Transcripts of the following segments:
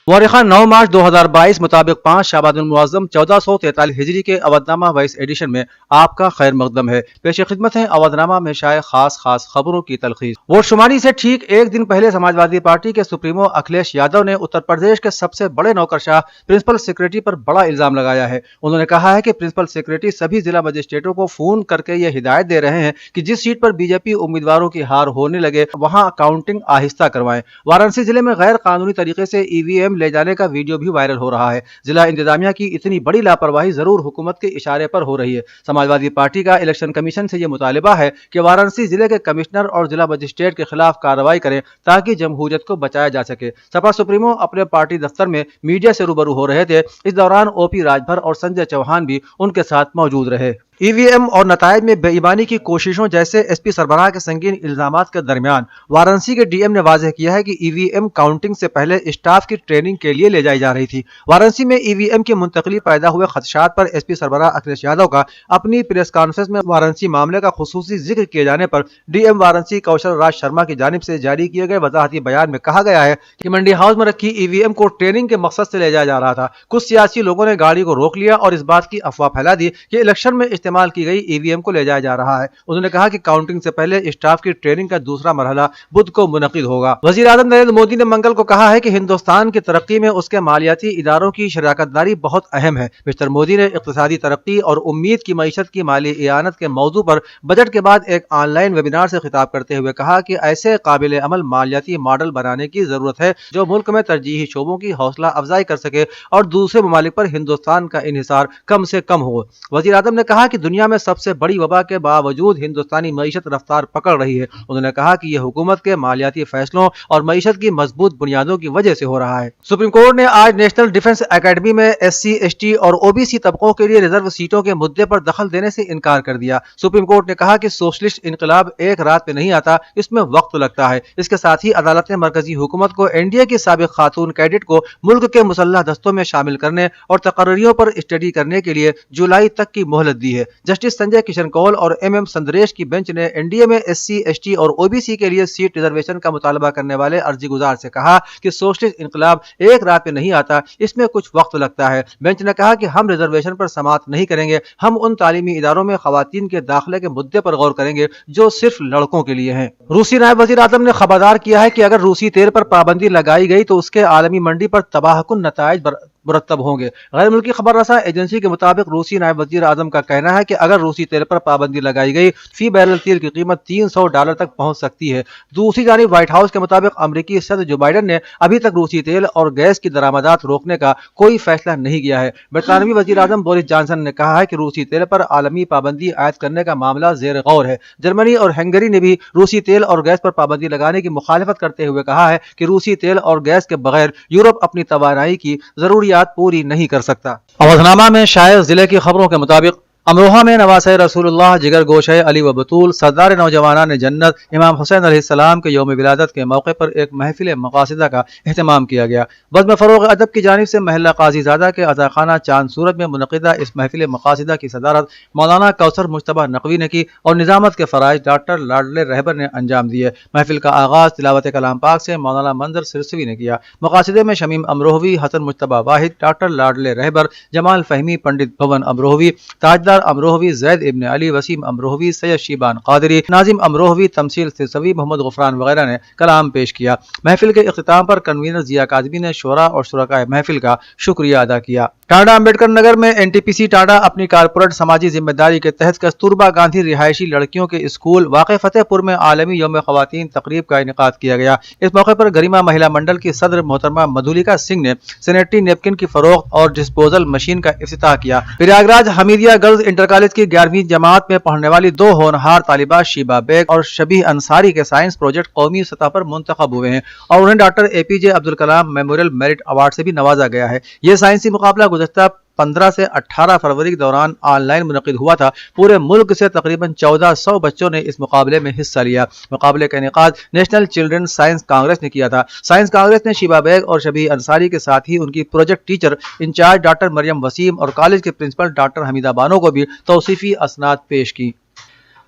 मौरिखा 9 मार्च 2022 मुताबिक 5 शाबाद मुअज़्ज़म 1443 हिजरी के Avadhnama vice addition में आपका खैर मकदम है। पेश खिदमत है अवधनामा में शाये खास खबरों की तलखीस। वोट शुमारी से ठीक एक दिन पहले समाजवादी पार्टी के सुप्रीमो अखिलेश यादव ने उत्तर प्रदेश के सबसे बड़े नौकरशाह प्रिंसिपल सेक्रेटरी पर बड़ा इल्जाम लगाया है। उन्होंने कहा है कि प्रिंसिपल सेक्रेटरी सभी जिला मजिस्ट्रेटों को फोन करके ये हिदायत दे रहे हैं कि जिस सीट पर बीजेपी उम्मीदवारों की हार होने लगे वहां काउंटिंग आहिस्ता करवाएं। वाराणसी जिले में गैर कानूनी तरीके से ईवीएम ले जाने का वीडियो भी वायरल हो रहा है। जिला इंतजामिया की इतनी बड़ी लापरवाही जरूर हुकूमत के इशारे पर हो रही है। समाजवादी पार्टी का इलेक्शन कमीशन से यह मुतालिबा है कि वाराणसी जिले के कमिश्नर और जिला मजिस्ट्रेट के खिलाफ कार्रवाई करें ताकि जमहूरियत को बचाया जा सके। सपा सुप्रीमो अपने पार्टी दफ्तर में मीडिया से रूबरू हो रहे थे। इस दौरान ओपी राजभर और संजय चौहान भी उनके साथ मौजूद रहे। ईवीएम और नतायज में बेईमानी की कोशिशों जैसे एसपी सरबराह के संगीन इल्जामात के दरमियान वाराणसी के डीएम ने वाज़ेह किया है कि ईवीएम काउंटिंग से पहले स्टाफ की ट्रेनिंग के लिए ले जाई जा रही थी। वाराणसी में ईवीएम की मुंतकली पैदा हुए खदशात पर एसपी सरबराह अखिलेश यादव का अपनी प्रेस कॉन्फ्रेंस में वाराणसी मामले का खुसूसी जिक्र किए जाने पर डीएम वाराणसी कौशल राज शर्मा की जानिब से जारी किए गए वजाहती बयान में कहा गया है कि मंडी हाउस में रखी ईवीएम को ट्रेनिंग के मकसद से ले जाया जा रहा था। कुछ सियासी लोगों ने गाड़ी को रोक लिया और इस बात की अफवाह फैला दी कि इलेक्शन में इस्तेमाल की गई ईवीएम को ले जाया जा रहा है। उन्होंने कहा कि काउंटिंग से पहले स्टाफ की ट्रेनिंग का दूसरा मरहला बुध को मुनक़िद होगा। वज़ीर आज़म नरेंद्र मोदी ने मंगल को कहा है कि हिंदुस्तान की तरक्की में उसके मालियाती इदारों की शराकतदारी बहुत अहम है। मिस्टर मोदी ने इक़्तिसादी तरक्की और उम्मीद की मईशत की माली इआनत के मौजू पर बजट के बाद एक ऑनलाइन वेबिनार से खिताब करते हुए कहा कि ऐसे काबिल अमल मालियाती मॉडल बनाने की जरूरत है जो मुल्क में तरजीही शोबों की हौसला अफजाई कर सके और दूसरे ममालिक पर हिंदुस्तान का इन्हिसार कम से कम हो। वज़ीर आज़म ने कहा कि दुनिया में सबसे बड़ी वबा के बावजूद हिंदुस्तानी मईशत रफ्तार पकड़ रही है। उन्होंने कहा कि यह हुकूमत के मालियाती फैसलों और मईशत की मजबूत बुनियादों की वजह से हो रहा है। सुप्रीम कोर्ट ने आज नेशनल डिफेंस एकेडमी में एससी, एसटी और ओबीसी तबकों के लिए रिजर्व सीटों के मुद्दे पर दखल देने से इनकार कर दिया। सुप्रीम कोर्ट ने कहा कि सोशलिस्ट इनकलाब एक रात में नहीं आता, इसमें वक्त लगता है। इसके साथ ही अदालत ने मरकजी हुकूमत को एनडीए की साबिक खातून कैडेट को मुल्क के मुसल्लह दस्तों में शामिल करने और तकर्रियों पर स्टडी करने के लिए जुलाई तक की मोहलत दी है। जस्टिस संजय किशन कौल और एमएम संदरेश की बेंच ने एनडीए में एससी, एसटी और ओबीसी के लिए सीट रिजर्वेशन का मुतालबा करने वाले अर्जी गुजार से कहा कि सोशलिस्ट इनकलाब एक रात में नहीं आता, इसमें कुछ वक्त लगता है। बेंच ने कहा कि हम रिजर्वेशन पर समाअत नहीं करेंगे, हम उन तालीमी इदारों में खवातीन के दाखिले के मुद्दे पर गौर करेंगे जो सिर्फ लड़कों के लिए हैं। रूसी नायब वज़ीर आज़म ने खबरदार किया है कि अगर रूसी तेल पर पाबंदी लगाई गई तो उसके आलमी मंडी पर तबाहकुन नताइज मुरतब होंगे। गैर मुल्की खबर रसा एजेंसी के मुताबिक रूसी नायब वज़ीर आज़म का कहना है कि अगर रूसी तेल पर पाबंदी लगाई गई फी बैरल तेल की कीमत $300 तक पहुंच सकती है। दूसरी जानिब व्हाइट हाउस के मुताबिक अमेरिकी सदर जो बाइडन ने अभी तक रूसी तेल और गैस की दरामदात रोकने का कोई फैसला नहीं किया है। बरतानवी वज़ीर आज़म बोरिस जॉनसन ने कहा है कि रूसी तेल पर आलमी पाबंदी आयद करने का मामला ज़ेर गौर है। जर्मनी और हंगरी ने भी रूसी तेल और गैस पर पाबंदी लगाने की मुखालिफत करते हुए कहा है कि रूसी तेल और गैस के बगैर यूरोप अपनी तवानाई की जरूरियात पूरी नहीं कर सकता। अवधनामा में शायर जिले की खबरों के मुताबिक अमरोहा में नवासे रसूलुल्लाह जिगर गोशे अली व बतूल सरदार नौजवाना ने जन्नत इमाम हुसैन अलैहिस्सलाम के यौम विलादत के मौके पर एक महफिल मकासिदा का एहतमाम किया गया। बज़्म फ़रोग़ अदब की जानिब से महल्ला काज़ीज़ादा के अज़ाखाना चांद सूरत में मुनक़िदा इस महफिल मकासिदा की सदारत मौलाना कौसर मुज्तबा नकवी ने की और निज़ामत के फ़राइज़ डॉक्टर लाडले रहबर ने अंजाम दिए। महफिल का आगाज़ तिलावत कलाम पाक से मौलाना मंजर सिरसवी ने किया। मकासिदे में शमीम अमरोहवी, हसन मुज्तबा वाहिद, डॉक्टर लाडले रहबर, जमाल फ़हमी, पंडित भवन अमरोहवी, ताजदार अमरोहवी, जैद इब्न अली, वसीम अमरोहवी, सैयद शीबान कादरी, नाजिम अमरोहवी, तमसील सिरसवी, मोहम्मद गुफरान वगैरह ने कलाम पेश किया। महफिल के इख्तिताम पर कन्वीनर जिया काज़मी ने शुरा और शुरकाए महफिल का शुक्रिया अदा किया। टांडा अम्बेडकर नगर में एनटीपीसी टांडा अपनी कारपोरेट समाजी जिम्मेदारी के तहत कस्तूरबा गांधी रिहायशी लड़कियों के स्कूल वाक़े फतेहपुर में आलमी यौम ख़वातीन तकरीब का इनेकाद किया गया। इस मौके पर गरिमा महिला मंडल की सदर मोहतरमा मधुलिका सिंह ने सैनिटरी नेपकिन की फरोख्त और डिस्पोजल मशीन का इफ्तिताह किया। Prayagraj Hamidia girls inter college की 11वीं जमात में पढ़ने वाली 2 होनहार तालिबात शीबा बेग और शबीह अंसारी के साइंस प्रोजेक्ट कौमी सतह पर मुंतखब हुए हैं और उन्हें doctor APJ Abdul Kalam memorial merit award से भी नवाजा गया है। ये साइंसी मुकाबला गुज़श्ता 15 से 18 फरवरी के दौरान ऑनलाइन मुनक़िद हुआ था। पूरे मुल्क से तकरीबन 1400 बच्चों ने इस मुकाबले में हिस्सा लिया। मुकाबले का इनेकाद नेशनल चिल्ड्रन साइंस कांग्रेस ने किया था। साइंस कांग्रेस ने शीबा बेग और शबीह अंसारी के साथ ही उनकी project teacher incharge doctor Mariam Waseem और कॉलेज के प्रिंसिपल डॉक्टर हमीदा बानो को भी तौसीफी असनाद पेश की।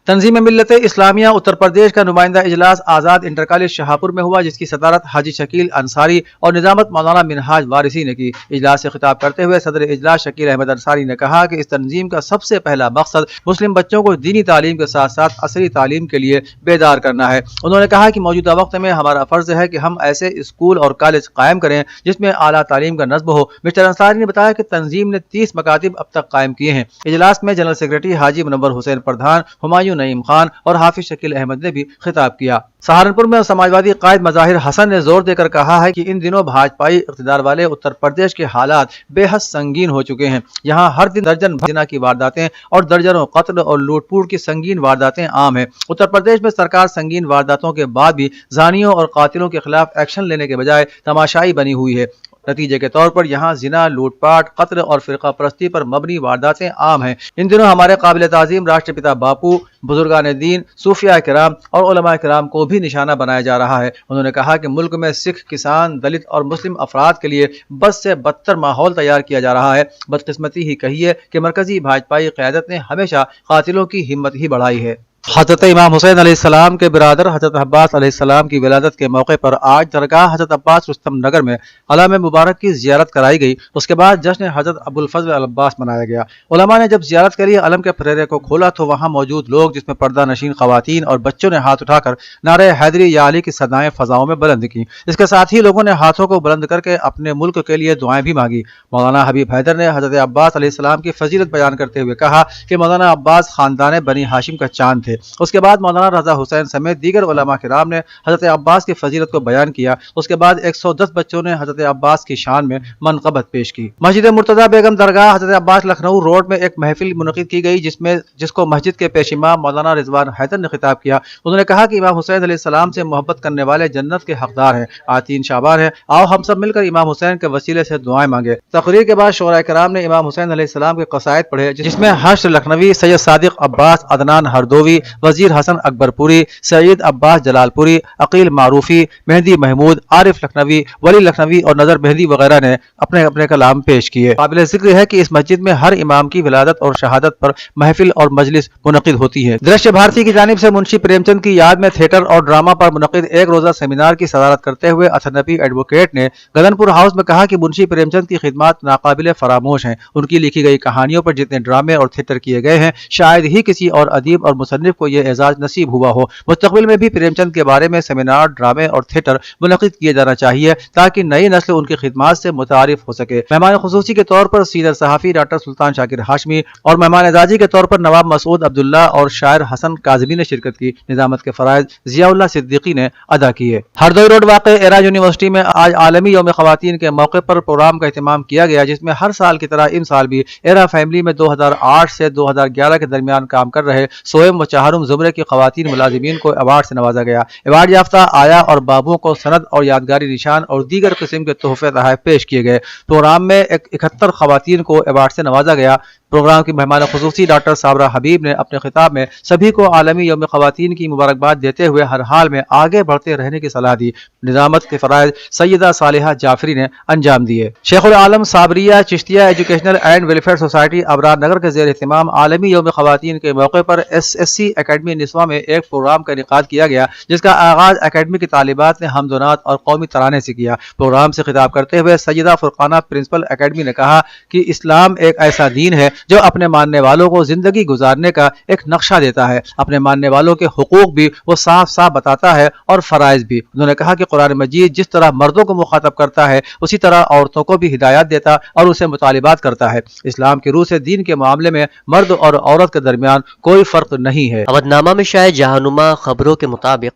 तंजीम मिल्लत इस्लामिया उत्तर प्रदेश का नुमाइंदा इजलास आज़ाद इंटर कॉलेज शाहपुर में हुआ, जिसकी सदारत हाजी शकील अंसारी और निजामत मौलाना मिनहाज वारिसी ने की। इजलास से खिताब करते हुए सदर इजलास शकील अहमद अंसारी ने कहा कि इस तंजीम का सबसे पहला मकसद मुस्लिम बच्चों को दीनी तालीम के साथ साथ असली तालीम के लिए बेदार करना है। उन्होंने कहा कि मौजूदा वक्त में हमारा फर्ज है कि हम ऐसे स्कूल और कॉलेज कायम करें जिसमें आला तालीम का नस्ब हो। मिस्टर अंसारी ने बताया कि तंजीम ने 30 मकातिब अब तक कायम किए हैं। इजलास में जनरल सेक्रेटरी हाजी मुनव्वर हुसैन प्रधान, हुमायूं नईम खान और हाफिज शकील अहमद ने भी खिताब किया। सहारनपुर में समाजवादी कायद मज़ाहिर हसन ने जोर देकर कहा है कि इन दिनों भाजपाई इक़्तिदार वाले उत्तर प्रदेश के हालात बेहद संगीन हो चुके हैं। यहाँ हर दिन दर्जन जिना की वारदातें और दर्जनों कत्ल और लूटपूट की संगीन वारदातें आम हैं। उत्तर प्रदेश में सरकार संगीन वारदातों के बाद भी जानियों और कातिलों के खिलाफ एक्शन लेने के बजाय तमाशाई बनी हुई है। नतीजे के तौर पर यहाँ जिना, लूटपाट, कत्ल और फिरका परस्ती पर मबनी वारदातें आम हैं। इन दिनों हमारे काबिल ताज़ीम राष्ट्रपिता बापू, बुजुर्गान दीन, सूफिया किराम और उलमा किराम को भी निशाना बनाया जा रहा है। उन्होंने कहा कि मुल्क में सिख, किसान, दलित और मुस्लिम अफराद के लिए बद से बदतर माहौल तैयार किया जा रहा है। बदकिस्मती ही कहिए कि मरकजी भाजपाई क़यादत ने हमेशा कातिलों की हिम्मत ही बढ़ाई है। हज़रत इमाम हुसैन अलैहिस्सलाम के बिरादर हज़रत अब्बास अलैहिस्सलाम की विलादत के मौके पर आज दरगाह हज़रत अब्बास रुस्तम नगर में अलम मुबारक की ज़ियारत कराई गई। उसके बाद जश्न हज़रत अबुल फज़ल अल अब्बास मनाया गया। उलमा ने जब ज़ियारत के लिए अलम के फरेरे को खोला तो वहाँ मौजूद लोग, जिसमें पर्दा नशीन ख़वातीन और बच्चों ने हाथ उठाकर नारे हैदरी या अली की सदाएं फ़ज़ाओं में बुलंद की। इसके साथ ही लोगों ने हाथों को बुलंद करके अपने मुल्क के लिए दुआएं भी मांगी। मौलाना हबीब हैदर ने हज़रत अब्बास अलैहिस्सलाम की फजीलत बयान करते हुए कहा कि मौलाना अब्बास ख़ानदान बनी हाशिम का चांद थे। उसके बाद मौलाना रजा हुसैन समेत दीगर उलमा किराम ने हज़रत अब्बास की फजीलत को बयान किया। उसके बाद 110 बच्चों ने हज़रत अब्बास की शान में मनक़बत पेश की। मस्जिद मुर्तज़ा बेगम दरगाह हज़रत अब्बास लखनऊ रोड में एक महफिल मुनक़िद की गई, जिसको मस्जिद के पेश इमाम मौलाना रिजवान हैदर ने खिताब किया। उन्होंने कहा कि इमाम हुसैन अलैहिस्सलाम से मोहब्बत करने वाले जन्नत के हकदार हैं। आज 3 शाबान है, आओ हम सब मिलकर इमाम हुसैन के वसीले से दुआएं मांगे। तकरीर के बाद शोरा किराम ने इमाम हुसैन अलैहिस्सलाम के क़साइद पढ़े, जिसमें हश्र लखनवी, सैयद सादिक अब्बास, अदनान हरदोवी, वजीर हसन अकबरपुरी, सईद अब्बास जलालपुरी, अकील मारूफी, मेहदी महमूद, आरिफ लखनवी, वली लखनवी और नजर मेहदी वगैरह ने अपने अपने कलाम पेश किए। काबिल जिक्र है कि इस मस्जिद में हर इमाम की विलादत और शहादत पर महफिल और मजलिस मुनक़िद होती है। दृश्य भारती की जानिब से मुंशी प्रेमचंद की याद में थिएटर और ड्रामा पर मुनक़िद एक रोजा सेमिनार की सदारत करते हुए अथनबी एडवोकेट ने गगनपुर हाउस में कहा कि मुंशी प्रेमचंद की खिदमत नाकाबिले फरामोश हैं। उनकी लिखी गई कहानियों पर जितने ड्रामे और थिएटर किए गए हैं, शायद ही किसी और अदीब और मुसन्निफ को यह एजाज नसीब हुआ हो। मुस्तक़बिल में भी प्रेमचंद के बारे में सेमिनार, ड्रामे और थिएटर मुनक़िद किए जाना चाहिए ताकि नई नस्ल उनकी खिदमत से मुतारिफ हो सके। मेहमान खुसूसी के तौर पर सीनियर सहाफ़ी डॉक्टर सुल्तान शाकिर हाशमी और मेहमान एजाजी के तौर पर नवाब मसूद अब्दुल्ला और शायर हसन काज़मी ने शिरकत की। निज़ामत के फ़राइज़ ज़ियाउल्लाह सिद्दीकी ने अदा किए। हरदोई रोड वाक़ एरा यूनिवर्सिटी में आज आलमी यौम ख़वातीन के मौके पर प्रोग्राम का एहतमाम किया गया, जिसमें हर साल की तरह इस साल भी एरा फैमिली में 2008 से 2011 के दरमियान काम कर रहे सोएम व चाहरुम ज़ुमरे की ख़वातीन मुलाज़िमीन को अवार्ड से नवाजा गया। अवार्ड याफ्ता आया और बाबुओं को सनद और यादगारी निशान और दीगर किस्म के तोहफे तोहफ़े पेश किए गए। प्रोग्राम में 71 ख़वातीन को अवार्ड से नवाजा गया। प्रोग्राम की मेहमान खुसूसी डॉक्टर साबरा हबीब ने अपने खिताब में सभी को आलमी यौम ख़वातीन की मुबारकबाद देते हुए हर हाल में आगे बढ़ते रहने की सलाह दी। निज़ामत के फ़राइज़ सैयदा सालिहा जाफरी ने अंजाम दिए। Shaikhul Alam Sabiriya Chishtiya educational and welfare society Abrar Nagar के ज़ेर एहतमाम आलमी यौम ख़वातीन के मौके पर SSC अकेडमी निस्वा में एक प्रोग्राम का इनेकाद किया गया, जिसका आगाज़ अकेडमी की तालिबात ने हमदोनात और कौमी तराने से किया। प्रोग्राम से खिताब करते हुए सैयदा फुरकाना प्रिंसिपल अकेडमी ने कहा कि इस्लाम एक ऐसा दीन है जो अपने मानने वालों को जिंदगी गुजारने का एक नक्शा देता है। अपने मानने वालों के हुकूक भी वो साफ साफ बताता है और फराइज भी। उन्होंने कहा कि कुरान मजीद जिस तरह मर्दों को मुखातब करता है, उसी तरह औरतों को भी हिदायत देता और उसे मुतालिबात करता है। इस्लाम की रूह से दीन के मामले में मर्द और औरत के दरमियान कोई फर्क नहीं है। अवधनामा में शायद जहानुमा खबरों के मुताबिक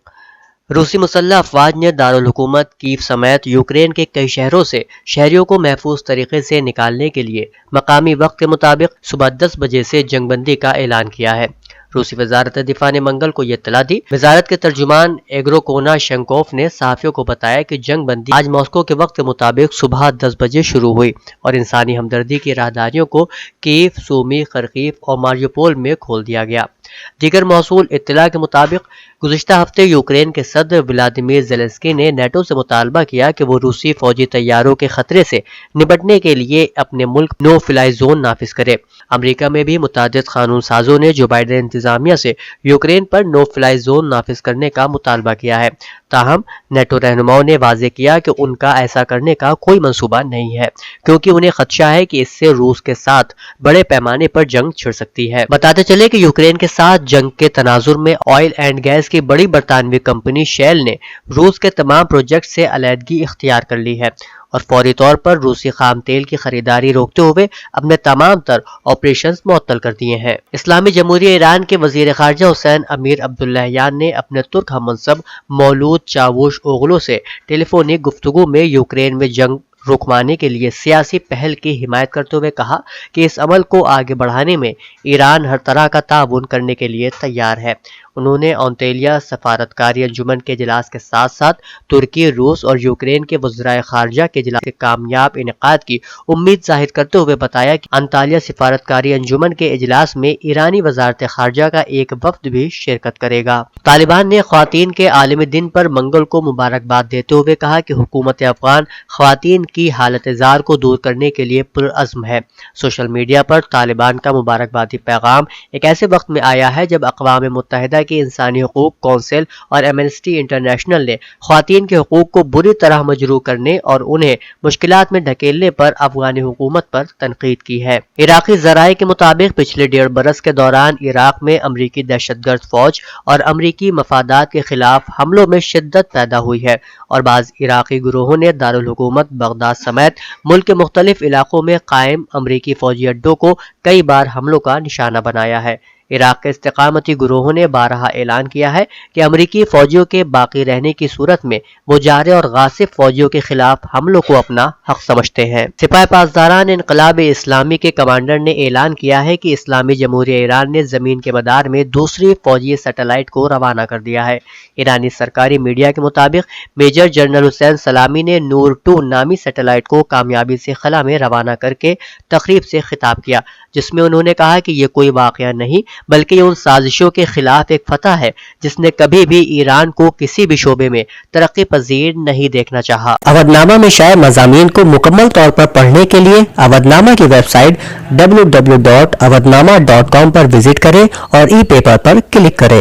रूसी मुसल्लह अफवाज ने दारुल हुकूमत कीव समेत यूक्रेन के कई शहरों से शहरियों को महफूज तरीके से निकालने के लिए मकामी वक्त के मुताबिक सुबह 10 बजे से जंगबंदी का ऐलान किया है। रूसी वजारत दिफा ने मंगल को यह इत्तला दी। वजारत के तर्जुमान एग्रोकोना शंकोफ ने सहाफियों को बताया कि जंग बंदी आज मॉस्को के वक्त के मुताबिक सुबह 10 बजे शुरू हुई और इंसानी हमदर्दी की राहदारियों को कीव, सूमी, खरकीफ और मारियोपोल में खोल दिया गया। دیگر موصول اطلاع کے مطابق گزشتہ ہفتے یوکرین کے صدر ولادیمیر زیلنسکی نے نیٹو سے مطالبہ کیا کہ وہ روسی فوجی طیاروں کے خطرے سے نمٹنے کے لیے اپنے ملک نو فلائی زون نافذ کرے۔ امریکہ میں بھی متعدد قانون سازوں نے جو بائیڈن انتظامیہ سے یوکرین پر نو فلائی زون نافذ کرنے کا مطالبہ کیا ہے، تاہم نیٹو رہنماؤں نے واضح کیا کہ ان کا ایسا کرنے کا کوئی منصوبہ نہیں ہے، کیونکہ انہیں خدشہ ہے کہ اس سے روس کے ساتھ بڑے پیمانے پر جنگ چھڑ سکتی ہے۔ بتاتے چلے کہ یوکرین کے ساتھ جنگ کے تناظر میں آئل اینڈ گیس کی بڑی برطانوی کمپنی شیل نے روس کے تمام پروجیکٹ سے علیحدگی اختیار کر لی ہے اور فوری طور پر روسی خام تیل کی خریداری روکتے ہوئے اپنے تمام تر آپریشنز معطل کر دیے ہیں۔ اسلامی جمہوریہ ایران کے وزیر خارجہ حسین امیر عبداللہیان نے اپنے ترک ہم منصب مولود چاوش اوغلو سے ٹیلی فونک گفتگو میں یوکرین میں جنگ رکوانے کے لیے سیاسی پہل کی حمایت کرتے ہوئے کہا کہ اس عمل کو آگے بڑھانے میں ایران ہر طرح کا تعاون کرنے کے لیے تیار ہے۔ انہوں نے انطالیہ سفارتکاری انجمن کے اجلاس کے ساتھ ساتھ ترکی، روس اور یوکرین کے وزرائے خارجہ کے اجلاس کے کامیاب انعقاد کی امید ظاہر کرتے ہوئے بتایا کہ انطالیہ سفارتکاری انجمن کے اجلاس میں ایرانی وزارت خارجہ کا ایک وفد بھی شرکت کرے گا۔ طالبان نے خواتین کے عالمی دن پر منگل کو مبارکباد دیتے ہوئے کہا کہ حکومت افغان خواتین کی حالت زار کو دور کرنے کے لیے پرعزم ہے۔ سوشل میڈیا پر طالبان کا مبارکبادی پیغام ایک ایسے وقت میں آیا ہے جب اقوام متحدہ کی انسانی حقوق کونسل اور ایمنسٹی انٹرنیشنل نے خواتین کے حقوق کو بری طرح مجروح کرنے اور انہیں مشکلات میں دھکیلنے پر افغانی حکومت پر تنقید کی ہے۔ عراقی ذرائع کے مطابق پچھلے 1.5 برس کے دوران عراق میں امریکی دہشت گرد فوج اور امریکی مفادات کے خلاف حملوں میں شدت پیدا ہوئی ہے اور بعض عراقی گروہوں نے دارالحکومت بغداد سمیت ملک کے مختلف علاقوں میں قائم امریکی فوجی اڈوں کو کئی بار حملوں کا نشانہ بنایا ہے۔ عراق کے استقامتی گروہوں نے بارہا اعلان کیا ہے کہ امریکی فوجیوں کے باقی رہنے کی صورت میں وہ جارح اور غاصب فوجیوں کے خلاف حملوں کو اپنا حق سمجھتے ہیں۔ سپاہ پاسداران انقلاب اسلامی کے کمانڈر نے اعلان کیا ہے کہ اسلامی جمہوریہ ایران نے زمین کے مدار میں دوسری فوجی سیٹلائٹ کو روانہ کر دیا ہے۔ ایرانی سرکاری میڈیا کے مطابق میجر جنرل حسین سلامی نے نور 2 نامی سیٹلائٹ کو کامیابی سے خلا میں روانہ کر کے تقریب سے خطاب کیا، جس میں انہوں نے کہا کہ یہ کوئی واقعہ نہیں بلکہ یہ ان سازشوں کے خلاف ایک فتح ہے جس نے کبھی بھی ایران کو کسی بھی شعبے میں ترقی پذیر نہیں دیکھنا چاہا۔ اودھ نامہ میں شائع مضامین کو مکمل طور پر پڑھنے کے لیے اودھ نامہ کی ویب سائٹ www.awadhnama.com پر وزٹ کریں اور ای پیپر پر کلک کریں۔